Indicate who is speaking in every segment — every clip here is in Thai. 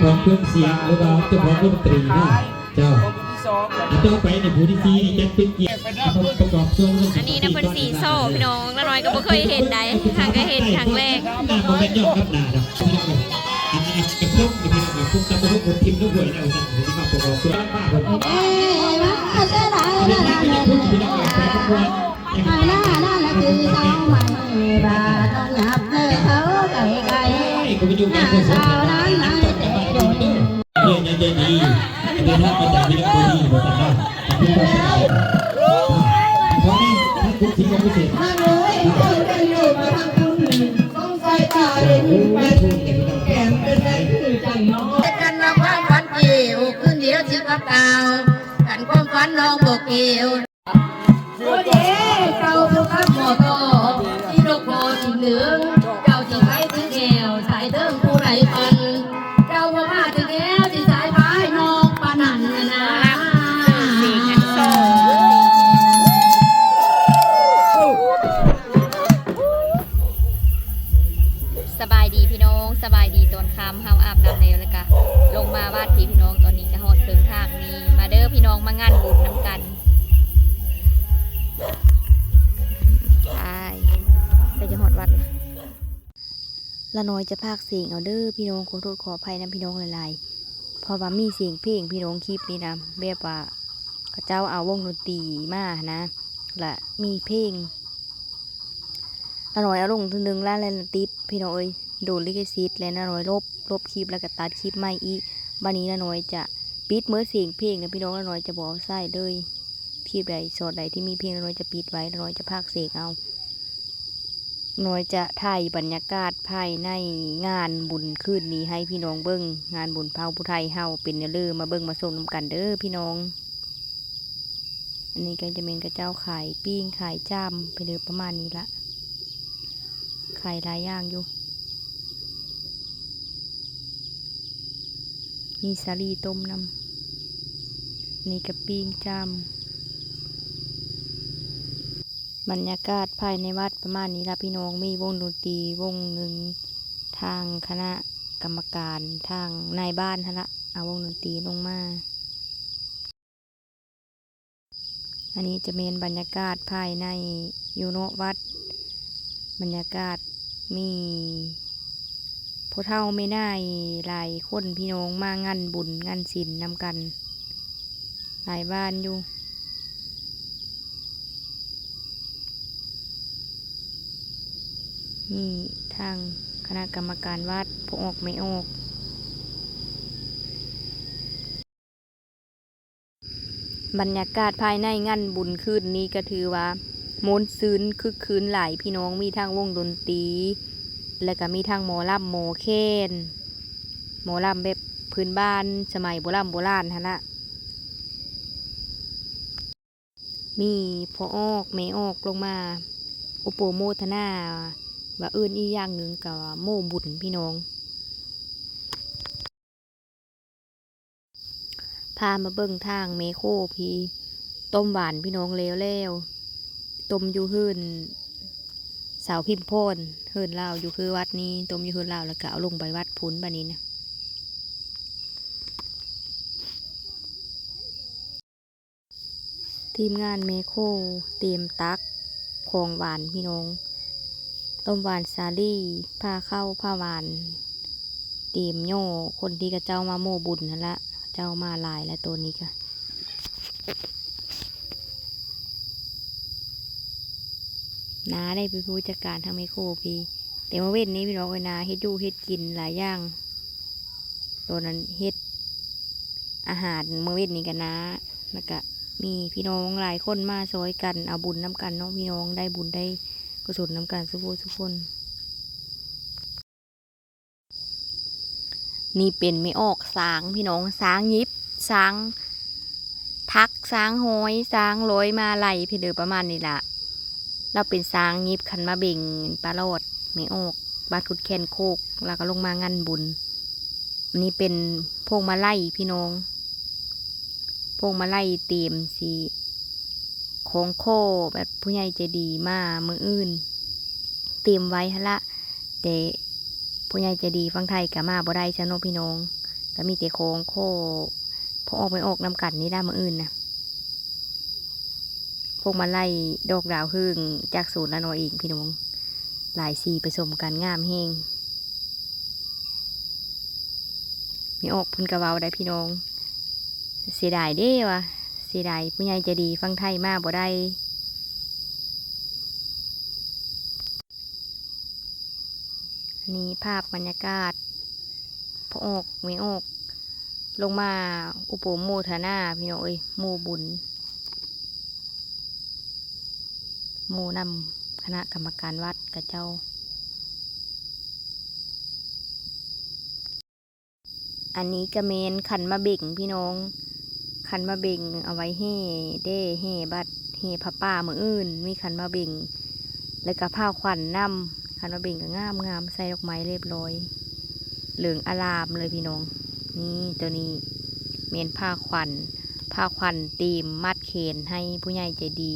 Speaker 1: ของเครื่องเสียงหรือว่าเจ้าของดนตรีเนาะเจ้าต่อไปในผู้ที่สี่จะเป็นเกียรติประกอบช่วง
Speaker 2: อันนี้นะเป็นสีโซ่พี่น้องละน้อยก็ไม่เคยเห็นใดครั้งก็เห็นครั้งแรก
Speaker 1: หน้าโมเมนต์ยอดครับหน้าดอกพี่น้องอันนี้ไอ้พวกพี่น้องพวกตะโกนคนทีมลูกหวยนะสั่งที่มาประกอบช่วงมากผมพี่น้องแฟนคลับ
Speaker 3: นั่นคือสาวใหม่บาต้องหยับเธอเขาไก่ไก่หน้าสาวนั้นนั้นเด็กโดน
Speaker 1: เรียนยังดีเรียนท่าประจำที่เราดีหมดแล้วเพราะนี่ถ้าคุณทิ้งก็ไม่เสร็จ
Speaker 3: มาเลยคนกันอยู่มาทางคุณต้องใส่ตาเด่นไปแก้มเป็นแรงคือจังน้องกันมาความฝันเกี่ยวขึ้นเดียวชิบกับเก่ากันความฝันน้องบอกเกี่ยวโอ้เด้เก่าสุขับหมอต่อที่ดอกคอสีเหลืองเจ้าที่ไปถึงแอวสายเติมผู้ไรปันเจ้าว่ามาถึงแอวที่สายพายน้องปานันนะ
Speaker 2: สบายดีพี่น้องสบายดีตอนค่ำเฮาอาบน้ำแล้วแล้วก็ลงมาวาดพี่น้องตอนนี้ก็ฮอดถึงทางนี้มาเด้อพี่น้องมางานบุญน้ำกันไปจะหอดวัดละน้อยจะพากเสียงเอาเด้อพี่น้องขอโทษขออภัยนะพี่น้องหลายๆเพราะว่ามีเสียงเพลงพี่น้องคลิปนี้นะแบบว่าเขาเจ้าเอาวงดนตรีมานะและมีเพลงละน้อยเอาลงนึงแล้วติดพี่น้องเอ้ยโดนลิขสิทธิ์แล้วละน้อยลบคลิปแล้วก็ตัดคลิปใหม่อีกบัดนี้ละน้อยจะปิดเมื่อเสียงเพลงนะพี่น้องละน้อยจะบอกใส่เลยคลิปใดสดใดที่มีเพลงละน้อยจะปิดไว้ละน้อยจะพากเสียงเอาน้อยจะถ่ายบรรยากาศภายในงานบุญคืนนี้ให้พี่น้องเบิ้งงานบุญเผาผู้ไทยเฮาเป็นเลือมาเบิ้งมาชมนำกันเด้อพี่น้องอันนี้ก็จะเป็นกระเจ้าขายปิ้งขายจ้ามไปเลยประมาณนี้ละขายหลายอย่างอยู่มีสาลีต้มน้ำนี่กับปิ้งจ้ามบรรยากาศภายในวัดประมาณนี้ละพี่น้องมีวงดนตรีวงหนึ่งทางคณะกรรมการทางนายบ้านฮะละเอาวงดนตรีลงมาอันนี้จะเป็นบรรยากาศภายในยูโนวัดบรรยากาศมีพอเท่าไม่ได้หลายคนพี่น้องมางานบุญงานศีลนำกันหลายบ้านอยู่นี่ทางคณะกรรมการวัดพอออกไม่ออกบรรยากาศภายในงานบุญคืนนี้ก็ถือว่าม้วนซื่นคึกคืนหลายพี่น้องมีทางวงดนตรีแล้วก็มีทางหมอลำหมอเคนหมอลำแบบพื้นบ้านสมัยโบราณฮะละมีพอออกไม่ออกลงมาอุปโมทนาว่าอื่นอีกอย่างหนึ่งกับโม่บุญพี่น้องพามาเบิ่งทางเมโคพี่ต้มหวานพี่น้องแล้วต้มอยู่หื่นสาวพิมพ์โพนหื่นลาวอยู่คือวัดนี้ต้มอยู่หื่นลาวแล้วก็เอาลงไปวัดพุนบ้านนี้นะทีมงานเมโคเตรียมตักของหวานพี่น้องต้มหวานซาลี่ผ้าเข้าผ้าหวานเตรียมโย่คนที่กระเจ้ามาโม่บุญนั่นละเจ้ามาลายและตัวนี้ค่ะน้าได้ไปผู้จัดการทางไมโครพี่แต่เมื่อเว้นนี้พี่น้องเอ้ยนาเฮ็ดอยู่เฮ็ดกินหลายอย่างตัวนั้นเฮ็ดอาหารเมื่อเว้นนี้กันนะแล้วก็มีพี่น้องหลายคนมาซอยกันเอาบุญน้ำกันเนาะพี่น้องได้บุญได้กุศลน้ำกันทุกคนนี่เป็นไม่ออกสางพี่น้องสางยิบสางทักสางห้อยสางลอยมาไหลพี่เดือประมาณนี้ละเราเป็นสางยิบขันมาเบ่งปลาโลดไม่ออกบาดกุดแขนโคกแล้วก็ลงมางานบุญนี่เป็นพวงมาไล่พี่น้องพวงมาไล่เตรียมสีของโคแบบผู้ใหญ่ใจดีมามืออื่นเตรียมไว้ฮะละแต่ผู้ใหญ่ใจดีฟังไทยกับมาบ่ได้ชะโนพี่น้องก็ ก็มีแต่โค้งโคพอออกไม่ออกนำกันนี่ได้มาอื่นนะพวกมาไล่ดอกดาวหึ่งจากศูนย์ละน้อยเองพี่น้องหลายสีผสมกันงามเฮงมีออกพุ่นกระเวาได้พี่น้องเสียดายเด้วะเสียดายผู้ใหญ่ใจดีฟังไทยมากบ่ได้นี่ภาพบรรยากาศพอออกไม่ออกลงมาอุปโมทนาพี่น้องเอ้ยโมบุญโมนำคณะกรรมการวัดกับเจ้าอันนี้กระเมนขันมาเบ่งพี่น้องขันมาเบ่งเอาไว้เฮ่เด้เฮ่บัดเฮ่พระป่ามืออื่นมีขันมาเบ่งแล้วก็ผ้าขวัญนำขันมาเบ่งก็งามใส่ดอกไม้เรียบร้อยเหลืองอลามเลยพี่น้องนี่ตัวนี้เมนผ้าขวัญตีมมัดเขนให้ผู้ใหญ่ใจดี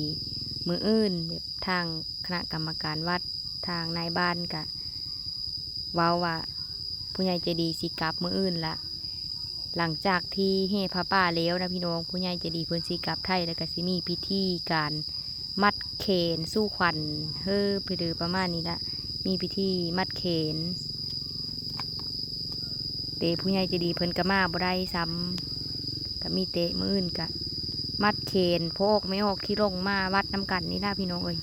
Speaker 2: มืออื่นแบบทางคณะกรรมการวัดทางนายบ้านกะว้าวว่าผู้ใหญ่ใจดีสิกลับมืออื่นละหลังจากที่เฮ่พระป่าแล้วนะพี่น้องผู้ใหญ่ใจดีเพิ่นสิกลับไทยแล้วก็สิมีพิธีการมัดเขนสู้ขวัญไปดูประมาณนี้ละมีพิธีมัดเขนเตะผู้ใหญ่ใจดีเพิ่นก็มาบ่ได้ซ้ำก็มีเตะมืออื่นกะมัดเขนพอออกไม่ออกที่ลงมาวัดน้ำกันนี่ล่ะพี่น้องเอ้ย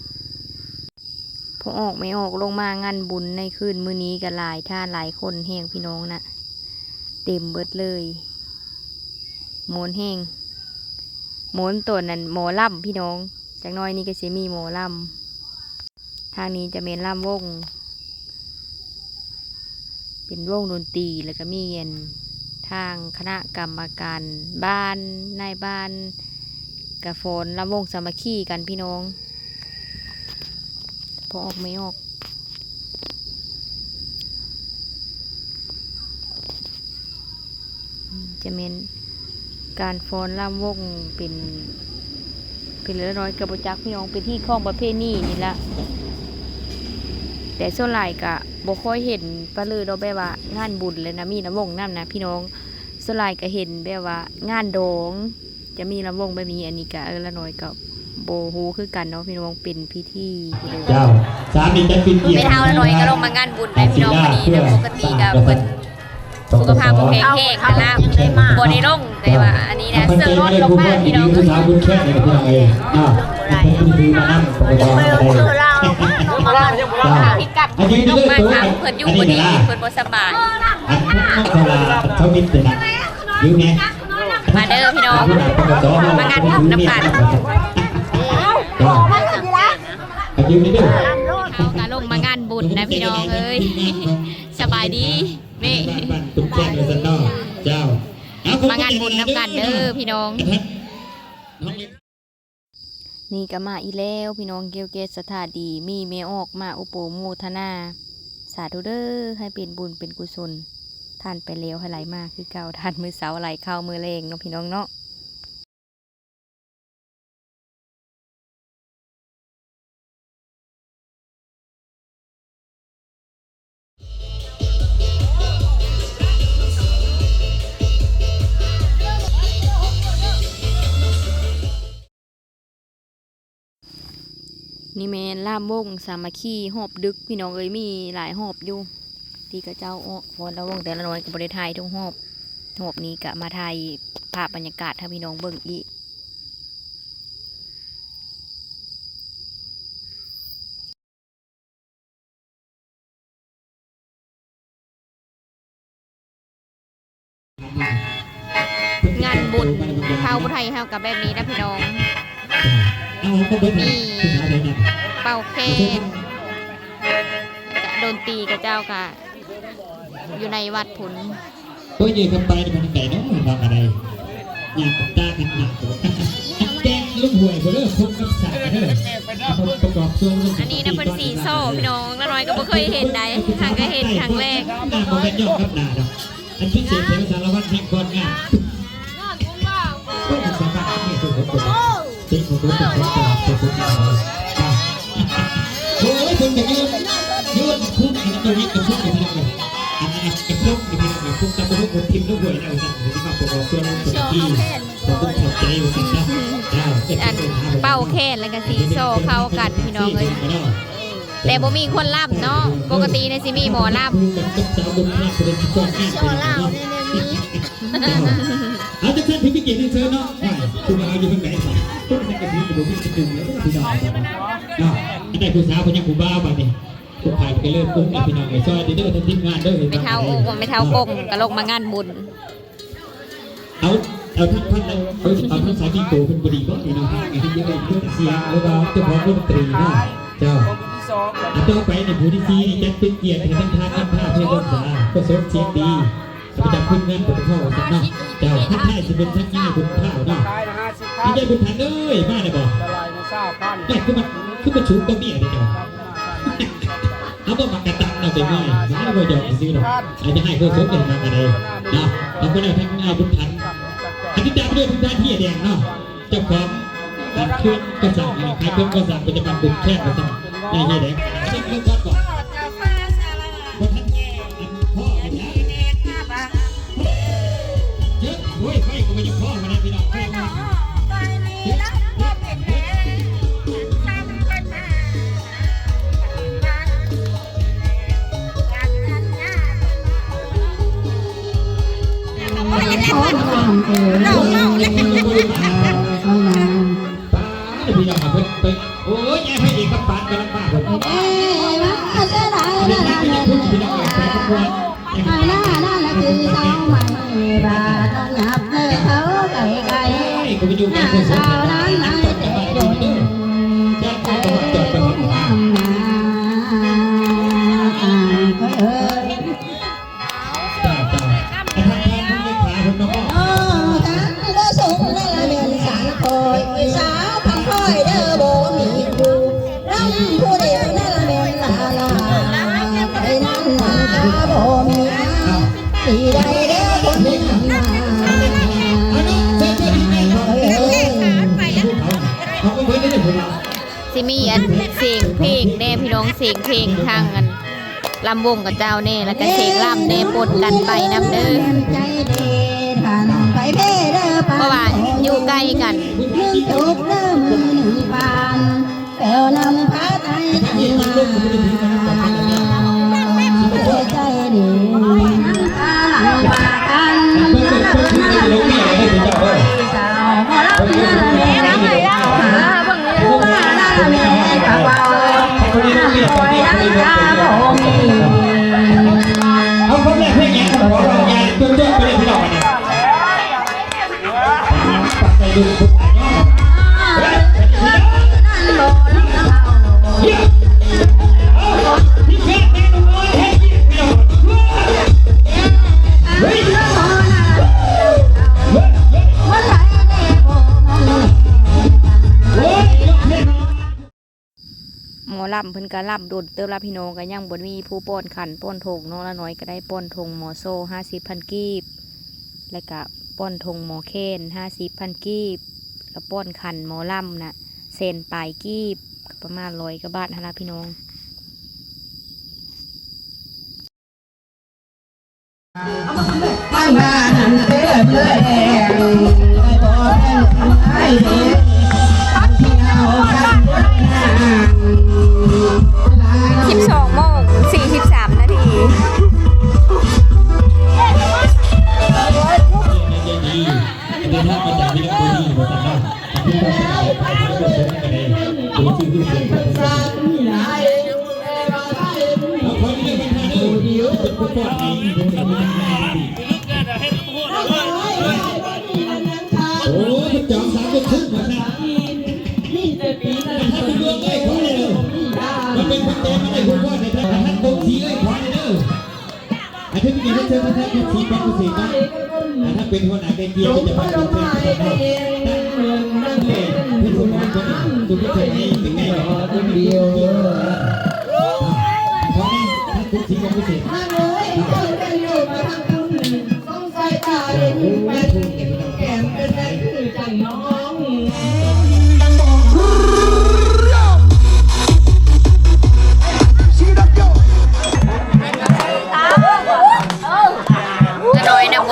Speaker 2: พอออกไม่ออกลงมางานบุญในคืนมื้อนี้ก็หลายท่านหลายคนแห้งพี่น้องนะเต็มเบิดเลยโมนแห้งโมนตัวนั้นหมอลำพี่น้องจากน้อยนี่ก็สิมีหมอลำทางนี้จะเป็นลำวงเป็นวงดนตรีแล้วก็มีทางคณะกรรมการบ้านนายบ้านกระโฟนลำวงสามัคคีกันพี่น้องพอออกไม่ออกจะเป็นการฟ้อนลำวงเป็นเรื่องน้อยกระบจักพี่น้องเป็นที่ข้องประเภทนี้นี่ละแต่ส่วนหลายกะบ่ค่อยเห็นปะเลยเราแบบว่างานบุญเลยนะมีลำวงนั่นนะพี่น้องส่วนหลายก็เห็นแบบว่างานโดงจะมีลำวงแบบนี้อันนี้กะละน้อยกับโบฮูคือกันเนาะพี่น้องเป็นพิธี
Speaker 1: เจ้าสามีจะกินเกี๊ยว
Speaker 2: ไม่เท่าละน้อยก็ลงมางานบุญได้พี่น้องวันนี้นะปกติกับเพิ่นสุขภาพแข็งแรงกันละบ่ได้ลงแต่ว่าอันนี้นะเสื้อรถลงมาพี่น้อง
Speaker 1: ผู้สาวบุญแค่ไหนกับพี่น้องเองคุณคือมานั่งประกอบอะไร
Speaker 2: ผิดกับลงมาทางเพิ่นอยู่บ่ดีเพิ่นบ่สบาย
Speaker 1: เขามิดเลยนะยืมไง
Speaker 2: มาเด้อพี่น้องมางานบุญน้ำกัน
Speaker 1: ยืมนิดนึง
Speaker 2: เอากะลงมางานบุญนะพี่น้องเอ้ยสบายดีนี่
Speaker 1: ตุ้มแจ้งเลยสันนอเจ้าม
Speaker 2: างานบุญน้ำกันเด้อพี่น้องนี่ก็มาอีแล้วพี่น้องเกลเกสถาดีมีเมออกมาอุปโมทนาสาธุเด้อให้เป็นบุญเป็นกุศลท่านไปแล้วให้ไหลมาคือเก่าท่านมือเสาไหลเข้ามือเลงเนาะพี่น้องเนาะนี่แม่นล่ามวงสามัคคีหอบดึกพี่น้องเอ้ยมีหลายหอบอยู่ที่กระเจ้าฟอนละวงแต่ละน้อยกับบริไทยทุกหอบนี้กะมาไทยภาพบรรยากาศถ้าพี่น้องเบิ่งอีกงานบุญเฮาไทยเฮากับแบบนี้นะพี่น้องมีเป่าเคนโดนตีกับเจ้ากะอยู่ในวัดผล
Speaker 1: ตัวยืนกันไปมันไก่น้องมันบอกอะไรอยากตากันหนักแกงลูกหวยเบลอคุกกับสายเด้อประกอบตัว
Speaker 2: อันนี้นะเป็นสีโซ่พี่น้องละน้อยก็ไม่เคยเห็นได้ทางก็เห็นครั้งแรก
Speaker 1: หน้ามันย่อกับหน้าดอกอันที่เสียเทวสารวัตรแห่งก้อนงานก็เป็นสภาพนี่คือผมตัวจริงผมตัวโอ้ยคนจะยืนคุกอันนี้ตัวนี้กับคุกกับพี่น้องอันนี้กับคุกกับพี่น้องคุกกับคุก คนทีมลูกหวยนะสั่งที่มาประกอบตัวเราตัวที่ผมต้องขอบใจอยู่สั่งนะ
Speaker 2: อันเป้าแค่นแล้วก็สีโซ่เข้ากันพี่น้องเลยแต่บ่มีคนล่ำเนาะปกติในสิมีหมอล่ำ
Speaker 3: โชว์เล่าในนี้
Speaker 1: เอาจะเชิญพี่เกียรติเชิญเนาะคุณเอาอยู่เป็นไหนสั่งคุณจะกระดิ่งกระดิ่งกระดิ่งแล้วพี่น้องเนาะได้ผู้สาวคนยังผู้บ้าบ้างนี่ผู้ขายไปเริ่มกุ้งพี่น้องไอ้ซอยเด้อทั้งทีมงานเด้อ
Speaker 2: ไม่เท่าโอ้ก็ไม่เท่ากงกะลงมางานบุญ
Speaker 1: เอาท่านเอาท่านสายที่โตเป็นบดีก็พี่น้องไอ้ที่ยังไงเพื่อนเสียงหรือว่าเจ้าของดนตรีเนาะเจ้าต่อไปในผู้ที่4จะเป็นเกียรติให้ทั้งทางอันท่าเพลงรักษาประสบเสียงดีจะดับพึ่งเงินผมเข้าสักเนาะเจ้าท่านท่ายจะเป็นทั้งยี่บุญข้าวเนาะที่ได้บุญทันเอ้ยมาได้บ่ได้ขึ้นมาชูตัวเมียได้เจ้าเอาบ่มากระตังเราไปง่อยไม่ได้บ่ยอมซื้อหรอกอาจจะให้คนสนใจมากันเลยเนาะเราก็ได้ทั้งง่ายบุญทันอันนี้ดาวด้วยบุญทันที่แดงเนาะเจ้าของเครื่องกระสังใครเครื่องกระสังปัจจุบันบุญแค่กระสังในเฮียแดงนี่เรื่องก่อนก่อนบุญทันพ่อเป็นยังเยอะโอ้ยไฟก็ไม่ยังพ่อมาได้พี่น้องพี่น้องมาเพิ่งโอ้ยให้เอกกับปานกำลังมาผม
Speaker 3: มาเสียดายนะ
Speaker 1: พี่น้องใส่ขบวน
Speaker 3: นั่นคือสาวใหม่บาต้องหยับเลยเขาไก่ไก่หน้าสาวนั้นไม่ได้โดนเจ็บใจจดงามนาก็เอ้ยก็สูงนั่นละเดือนสารคอยสาวพังคอยเด้อโบมีครูรำผู้เดียวนั่นละเดือนลาลาไปนั่นนั่นก็โบมีสีใดเด้อคนนี้มา
Speaker 2: สิมีอันเสียงเพลงแน่พี่น้องเสียงเพลงทางกันลำวงกับเจ้าแน่แล้วก็เสียงล่ำแน่ปนกันไปน้ำเด้อเพราะว่าอยู่ใกล้กัน
Speaker 3: ทุกเริ่มมือหนึ่งปานแปลวนำพาไทยทำมาใจดีน้ำตาหลังปากันสาวหมอลำนั่นละแม่น้ำไหลหาบังเลี้ยงว่านั่นละแม่กะเบาน้ำคอยน้ำตาบ่มี
Speaker 1: เอาคนแรกเพลงยังขอร้องยายจนจบไปเลยพี่น้องเนี่ยไปดูคุณอาย้อนนั่นโลนั่นเราที่แค่แม่น้อยให้ยินพี่น้องเฮ้ย
Speaker 2: หมอลำเพิ่นก็ลำโดนเติมลาพี่น้องก็ยังบ่มีผู้ป้อนขันป้อนธงน้องละน้อยก็ได้ป้อนธงหมอโซ่50,000 กีบแล้วก็ป้อนธงหมอเคน50,000 กีบก็ป้อนขันหมอลำน่ะเซนปลายกีบประมาณ100 กว่าบาทฮะนะพี่น้อง
Speaker 3: บ้านนาหันเตะเพื่อแห่ไม่บอกให้เด็กที่เอากัน
Speaker 2: 12 โมง 43 นาที
Speaker 1: โอ้ยจอมสามคนขึ้นมาครับท่านดวงเอ้ยขอเลยมันเป็นคนเต็มอะไรคุณพ่อในท่านตรงสีเอ้ยขอเลยอาทิตย์นี้ได้เจอท่านสีเป็นกุศลนะถ้าเป็นคนอาเกเกียร์จะมาเป็นเพื่อนนั่นเลยที่คุณพ่อคนคุณพ่อคนนี้ถึงไงหรอคนเดียวเพราะนี่ท่านคุณสีเป็นกุศล
Speaker 3: มาเลยคนกันอยู่มาทางคุณต้องใส่ตาเด่นไปแก้มเป็นแรงคือจังน้อง
Speaker 2: น้อยนะบ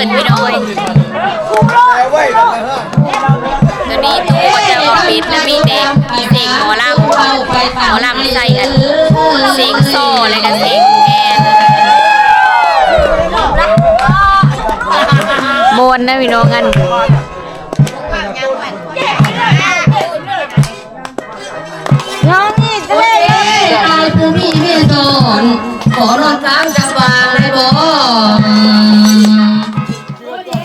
Speaker 2: นพี่น้อยตัวนี้ตู้ก็จะบอกปิดแล้วมีเด็กเสียงหมอลำใส่อันเสียงโซ่อะไรกันเสียงแอนมวนนะพี่น้องกัน
Speaker 3: น้องนี่จะได้ไอ้ผู้มีเมียโดนขอนอนกลางจังหวะเลยบ่โอ้เด้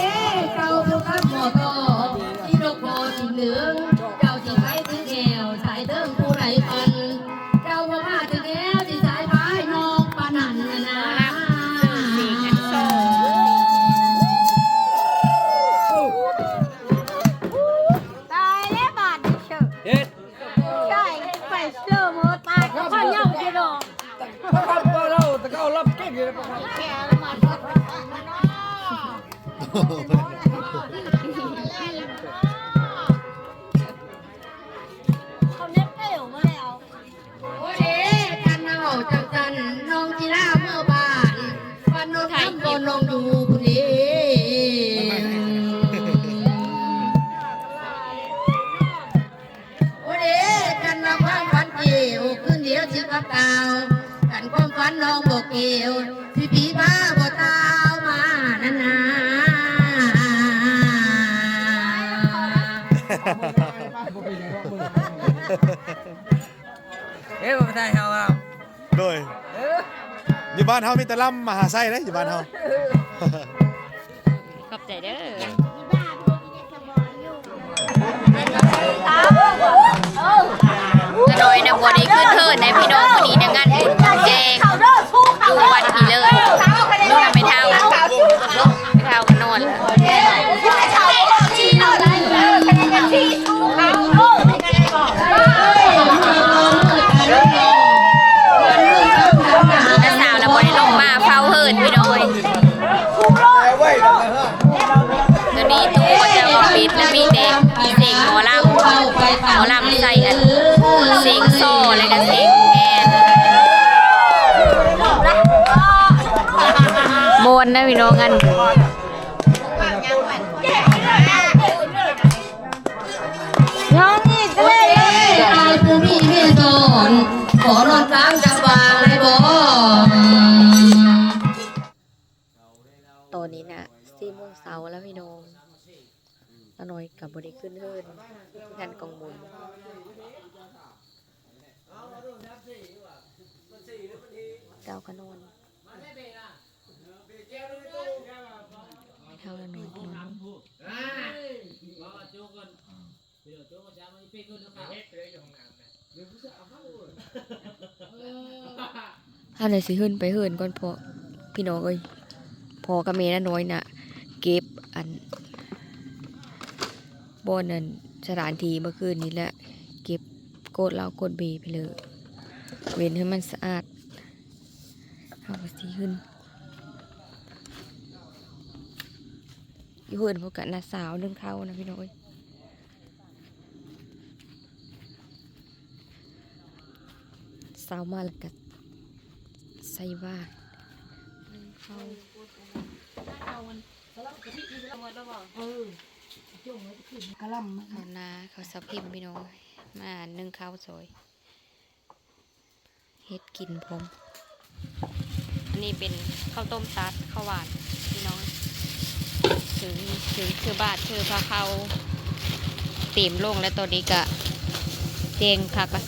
Speaker 3: เจ้าผู้ขับมอเตอร์ที่นกพอสีเหลืองเจ้าที่ไปถึงแอวสายเติมผู้ไหลปันเจ้าบ่มาถึงแอวที่สายพายนอกปานันนะ
Speaker 4: ตายแล้วบาดเชื่อใช่ไปเชื่อหมดตายข้าวเหนียวกินหรอแก่มันเขาเน็ตเกี่ยวมาแล้ว
Speaker 3: โอ้เด้กันเอาจังจันน้องจีน่าเมื่อบ้านวันน้องทำบนน้องอยู่ผู้นี้โอ้เด้กันเอาความฝันเกี่ยวขึ้นเดียวชิบกับดาวกันความฝันน้องบอกเกี่ยวพี่พี่บ้าบ่ตาวมานานา
Speaker 5: เอ๊ะมาไทยเฮาเอา
Speaker 6: โดยอยู่บ้านเฮามีแต่ล่ำมหาไส้เลยอยู่บ้านเฮา
Speaker 2: ขอบใจเด้อจะโดยนะบัวนี้ขึ้นเทินในพี่น้องวันนี้ในงานบุญแจงดูวันที่เลยไม่เท่ากันนอนแล้วสาวแล้วบัวได้ลงมาเฝ้าเหินพี่น้อยตัวนี้ตู้ก็จะบอกปิดแล้วมีเด็กเสียงหมอลำใส่อันเสียงโซ่อะไรกันเสียงแอนมวนนะพี่น้องกัน
Speaker 3: น้องนี่จะได้ไอ้ผู้มีเมียโดนขอนอนกลางจังหวะเลยบ่
Speaker 2: ตอนนี้น่ะ4 โมงเช้าแล้วพี่น้องน้าน้อยกับบริขึ้นเฮิรนงานกองบุญเก้าขนอนเท่าละน้อยนอนถ้าไหนสิเฮิรนไปเฮิรนก่อนพอพี่น้องเอ้ยพอกับเมน้าน้อยน่ะเก็บอันบนนั่นสถานที่เมื่อคืนนี้แหละเก็บโกดเหล้าโกดเบไปเลยเว้นให้มันสะอาดเอาไปสิขึ้นอยู่เหินพวกกันนะสาวนึ่งข้าวนะพี่น้อยสาวมาแล้วก็ใส่บ้านนึ่งข้าวเขานาเขาสับพิมพ์พี่น้องมานึ่งข้าวสวยเฮ็ดกินผมอันนี้เป็นข้าวต้มตัดข้าวหวานพี่น้องถึงคือบาทคือพาเขาเต็มลงแล้วตอนนี้ก็เจงคักละ